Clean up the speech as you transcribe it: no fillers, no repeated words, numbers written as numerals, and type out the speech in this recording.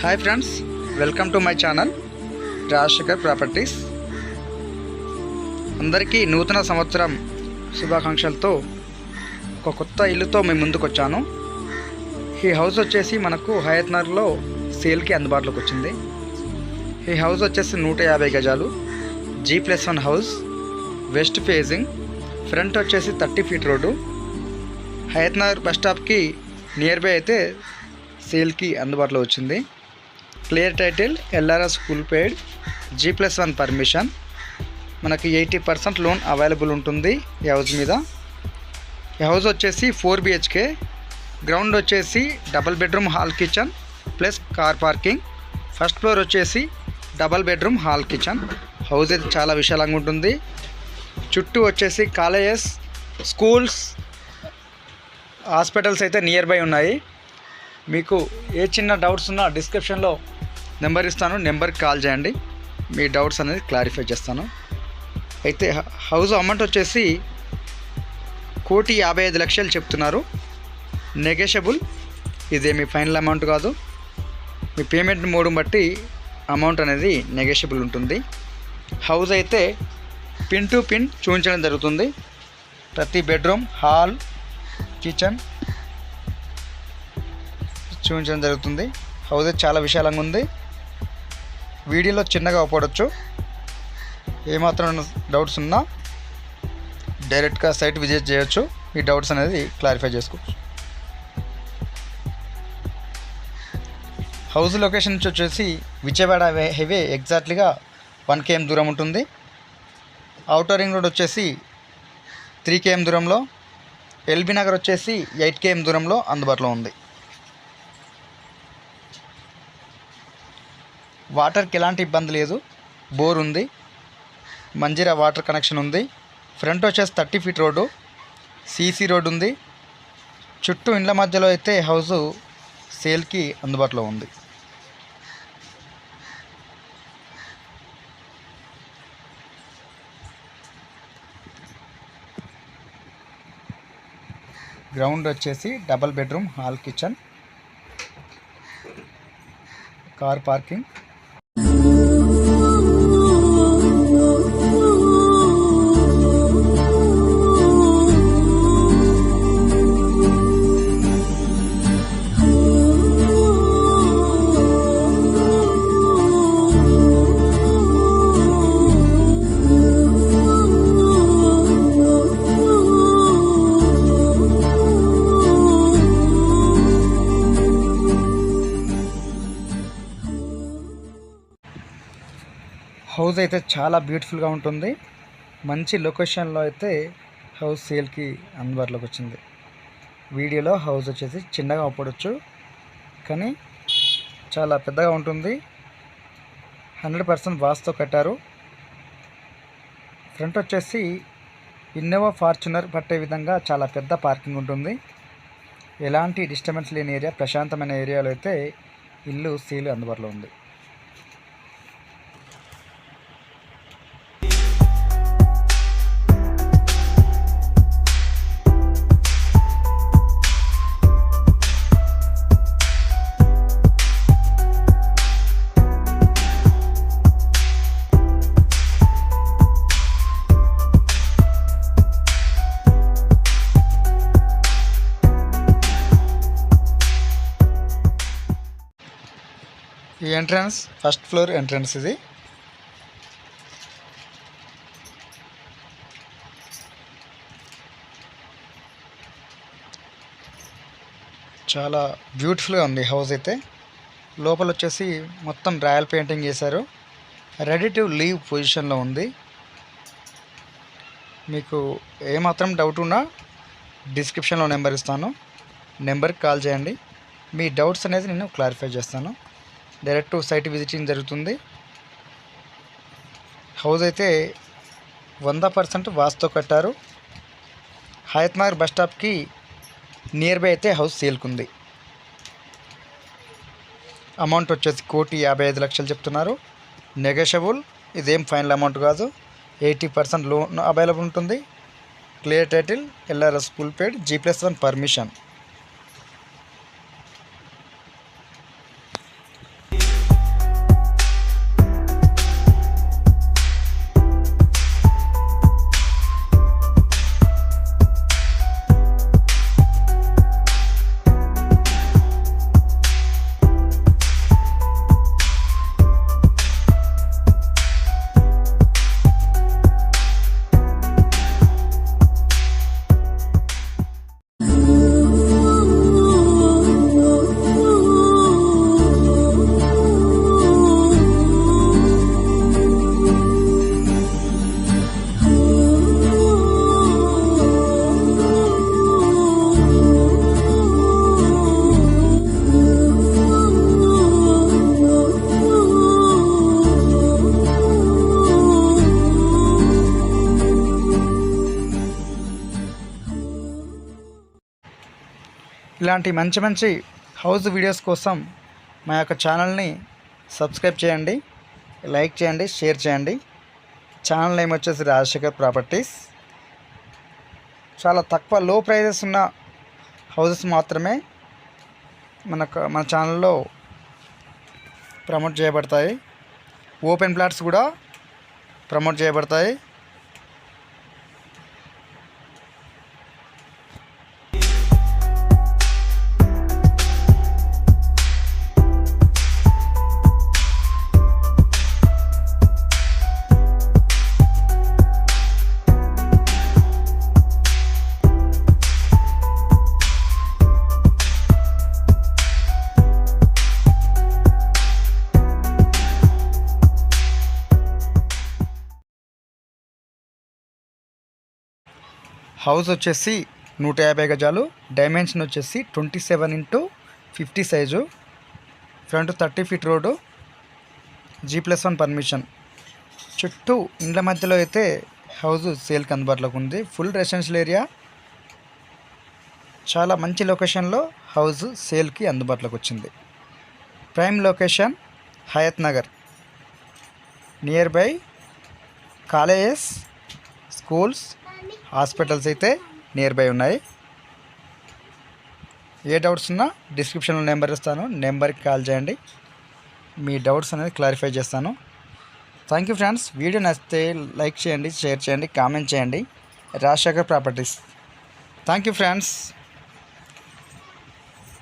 Hi friends, welcome to my channel Rajasekhar properties. అందరికీ నూతన సంవత్సరం శుభాకాంక్షలతో ఒక కొత్త ఇల్లుతో మేము ముందుకు వచ్చాను. ఈ హౌస్ వచ్చేసి మనకు హయత్ నగర్లో సేల్కి అందుబాటులోకి వచ్చింది. ఈ హౌస్ వచ్చేసి 150 గజాలు, G+1 house, west facing, front వచ్చేసి 30 feet road. Hayathnagar bus స్టాప్కి నియర్ బై అయితే సేల్కి అందుబాటులో వచ్చింది. Clear title, LRS full paid, G+1 permission. మనకి 80% లోన్ అవైలబుల్ ఉంటుంది ఈ హౌస్ మీద. ఈ హౌస్ వచ్చేసి 4 BHK, గ్రౌండ్ వచ్చేసి double bedroom hall kitchen plus car parking. First floor వచ్చేసి double bedroom hall kitchen. House అయితే చాలా విశాలంగా ఉంటుంది. చుట్టూ వచ్చేసి కాలేజెస్, స్కూల్స్, హాస్పిటల్స్ అయితే నియర్ బై ఉన్నాయి. మీకు ఏ చిన్న డౌట్స్ ఉన్నా డిస్క్రిప్షన్లో నెంబర్ ఇస్తాను, నెంబర్కి కాల్ చేయండి, మీ డౌట్స్ అనేది క్లారిఫై చేస్తాను. అయితే హౌస్ అమౌంట్ వచ్చేసి 1,55,00,000 చెప్తున్నారు. నెగోషియబుల్, ఇదేమి ఫైనల్ అమౌంట్ కాదు. మీ పేమెంట్ మోడ్ని బట్టి అమౌంట్ అనేది నెగోషియబుల్ ఉంటుంది. హౌస్ అయితే పిన్ టు పిన్ చూపించడం జరుగుతుంది. ప్రతి బెడ్రూమ్, హాల్, కిచెన్ చూపించడం జరుగుతుంది. హౌస్ అయితే చాలా విశాలంగా ఉంది. వీడియోలో చిన్నగా అవపడవచ్చు. ఏమాత్రం డౌట్స్ ఉన్నా డైరెక్ట్గా సైట్ విజిట్ చేయొచ్చు, మీ డౌట్స్ అనేది క్లారిఫై చేసుకోవచ్చు. హౌస్ లొకేషన్ నుంచి వచ్చేసి విజయవాడ హైవే ఎగ్జాక్ట్లీగా 1 km దూరం ఉంటుంది. ఔటర్ రింగ్ రోడ్ వచ్చేసి 3 km దూరంలో, ఎల్బీ నగర్ వచ్చేసి 8 km దూరంలో అందుబాటులో ఉంది. వాటర్కి ఎలాంటి ఇబ్బంది లేదు. బోర్ ఉంది, మంజీరా వాటర్ కనెక్షన్ ఉంది. ఫ్రంట్ వచ్చేసి 30 ఫీట్ రోడ్డు, CC రోడ్ ఉంది. చుట్టూ ఇండ్ల మధ్యలో అయితే హౌసు సేల్కి అందుబాటులో ఉంది. గ్రౌండ్ వచ్చేసి double bedroom hall kitchen, car parking. House అయితే చాలా బ్యూటిఫుల్గా ఉంటుంది. మంచి లొకేషన్లో అయితే హౌస్ సేల్కి అందుబాటులోకి వచ్చింది. వీడియోలో హౌస్ వచ్చేసి చిన్నగా అవ్వవచ్చు, కానీ చాలా పెద్దగా ఉంటుంది. 100% వాస్తుతో కట్టారు. ఫ్రంట్ వచ్చేసి ఇన్నోవా ఫార్చునర్ పట్టే విధంగా చాలా పెద్ద పార్కింగ్ ఉంటుంది. ఎలాంటి డిస్టర్బెన్స్ లేని ఏరియా, ప్రశాంతమైన ఏరియాలో అయితే ఇల్లు సేల్ అందుబాటులో ఉంది. ఈ ఎంట్రన్స్ ఫస్ట్ ఫ్లోర్ ఎంట్రన్స్. ఇది చాలా బ్యూటిఫుల్గా ఉంది హౌస్ అయితే. లోపల వచ్చేసి మొత్తం రాయల్ పెయింటింగ్ చేశారు. రెడీ టు లీవ్ పొజిషన్లో ఉంది. మీకు ఏమాత్రం డౌట్ ఉన్నా డిస్క్రిప్షన్లో నెంబర్ ఇస్తాను, నెంబర్కి కాల్ చేయండి, మీ డౌట్స్ అనేది నేను క్లారిఫై చేస్తాను. డైరెక్ట్ సైట్ విజిటింగ్ జరుగుతుంది. హౌస్ అయితే 100% వాస్తుతో కట్టారు. హయత్ నగర్ బస్ స్టాప్కి నియర్ బై అయితే హౌస్ సేల్కుంది. అమౌంట్ వచ్చేసి 1,55,00,000 చెప్తున్నారు. నెగోషియబుల్, ఇదేం ఫైనల్ అమౌంట్ కాదు. 80% లోన్ అవైలబుల్ ఉంటుంది. Clear title, LRS full paid, G+1 permission. ఇలాంటి మంచి మంచి హౌస్ వీడియోస్ కోసం మా యొక్క ఛానల్ని సబ్స్క్రైబ్ చేయండి, లైక్ చేయండి, షేర్ చేయండి. ఛానల్ నేమ్ వచ్చేసి రాజశేఖర్ ప్రాపర్టీస్. చాలా తక్కువ లో ప్రైజెస్ ఉన్న హౌసెస్ మాత్రమే మన ఛానల్లో ప్రమోట్ చేయబడతాయి. ఓపెన్ ప్లాట్స్ కూడా ప్రమోట్ చేయబడతాయి. హౌస్ వచ్చేసి 150 గజాలు, డైమెన్షన్ వచ్చేసి 27x50 size, front 30 feet road, G+1 permission. చుట్టూ ఇండ్ల మధ్యలో అయితే హౌస్ సేల్కి అందుబాటులోకి ఉంది. ఫుల్ రెసిడెన్షియల్ ఏరియా, చాలా మంచి లొకేషన్లో హౌస్ సేల్కి అందుబాటులోకి వచ్చింది. Prime location Hayath Nagar, near by colleges, schools, hospitals అయితే నియర్ బై ఉన్నాయి. ఏ డౌట్స్ ఉన్నా డిస్క్రిప్షన్లో నెంబర్ ఇస్తాను, నెంబర్కి కాల్ చేయండి. మీ డౌట్స్ అనేది క్లారిఫై చేస్తాను. Thank you friends. వీడియో నచ్చితే లైక్ చేయండి, షేర్ చేయండి, కామెంట్ చేయండి. Rajasekhar properties. Thank you friends.